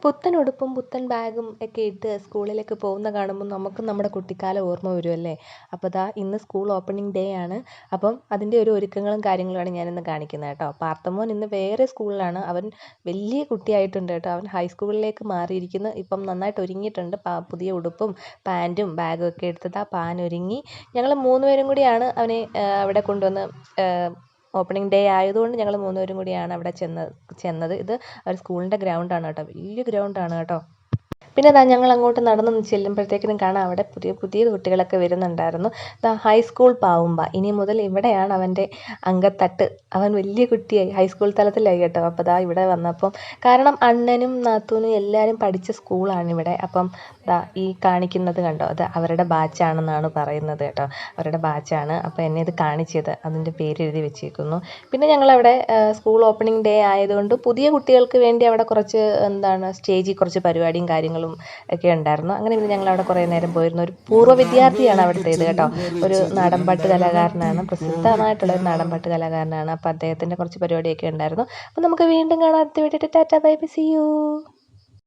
പുത്തൻ ഉടുപ്പും പുത്തൻ ബാഗും ഒക്കെ ഇട്ട് സ്കൂളിലേക്ക് പോകുന്ന കാണുമ്പോൾ നമുക്ക് നമ്മുടെ കുട്ടിക്കാലം ഓർമ്മ വരുമല്ലേ. അപ്പോൾ ദാ ഇന്ന് സ്കൂൾ ഓപ്പണിംഗ് ഡേ ആണ്. അപ്പം അതിൻ്റെ ഒരു ഒരുക്കങ്ങളും കാര്യങ്ങളുമാണ് ഞാനിന്ന് കാണിക്കുന്നത് കേട്ടോ. പാർത്തമോൻ ഇന്ന് വേറെ സ്കൂളിലാണ്. അവൻ വലിയ കുട്ടിയായിട്ടുണ്ട് കേട്ടോ. അവൻ ഹൈസ്കൂളിലേക്ക് മാറിയിരിക്കുന്നു. ഇപ്പം നന്നായിട്ട് ഒരുങ്ങിയിട്ടുണ്ട്. പുതിയ ഉടുപ്പും പാൻറ്റും ബാഗും ഒക്കെ എടുത്തത് പാനൊരുങ്ങി ഞങ്ങൾ 3 പേരും കൂടിയാണ് അവനെ അവിടെ കൊണ്ടുവന്ന് ഓപ്പണിംഗ് ഡേ ആയതുകൊണ്ട് ഞങ്ങൾ 3 പേരും കൂടിയാണ് അവിടെ ചെന്നത്. ഇത് ഒരു സ്കൂളിൻ്റെ ഗ്രൗണ്ടാണ് കേട്ടോ. വലിയ ഗ്രൗണ്ടാണ് കേട്ടോ. പിന്നെ ഞങ്ങൾ അങ്ങോട്ട് നടന്ന് ചെല്ലുമ്പോഴത്തേക്കിനും കാണാം അവിടെ പുതിയ പുതിയ കുട്ടികളൊക്കെ വരുന്നുണ്ടായിരുന്നു. ഹൈസ്കൂൾ പാവുമ്പ ഇനി മുതൽ ഇവിടെയാണ് അവൻ്റെ അങ്കത്തട്ട്. അവൻ വലിയ കുട്ടിയായി, ഹൈസ്കൂൾ തലത്തിലായി കേട്ടോ. അപ്പോൾ ഇവിടെ വന്നപ്പം കാരണം അണ്ണനും നാത്തൂനും എല്ലാവരും പഠിച്ച സ്കൂളാണ് ഇവിടെ. അപ്പം ഈ കാണിക്കുന്നത് കണ്ടോ, അത് അവരുടെ ബാച്ചാണെന്നാണ് പറയുന്നത് കേട്ടോ. അവരുടെ ബാച്ചാണ്. അപ്പോൾ എന്നെ ഇത് കാണിച്ചത്, അതിൻ്റെ പേര് എഴുതി വെച്ചേക്കുന്നു. പിന്നെ ഞങ്ങളവിടെ സ്കൂൾ ഓപ്പണിംഗ് ഡേ ആയതുകൊണ്ട് പുതിയ കുട്ടികൾക്ക് വേണ്ടി അവിടെ കുറച്ച് സ്റ്റേജിൽ കുറച്ച് പരിപാടിയും കാര്യങ്ങളും ഒക്കെ ഉണ്ടായിരുന്നു. അങ്ങനെ പിന്നെ ഞങ്ങൾ അവിടെ കുറേ നേരം പോയിരുന്നു. ഒരു പൂർവ്വ വിദ്യാർത്ഥിയാണ് അവിടുത്തേത് കേട്ടോ. ഒരു നാടൻപാട്ട് കലാകാരനാണ്, പ്രസിദ്ധമായിട്ടുള്ള ഒരു നാടൻപാട്ട് കലാകാരനാണ്. അപ്പോൾ അദ്ദേഹത്തിൻ്റെ കുറച്ച് പരിപാടിയൊക്കെ ഉണ്ടായിരുന്നു. അപ്പോൾ നമുക്ക് വീണ്ടും കാണാൻ. അടുത്ത video tata bye bye, see U.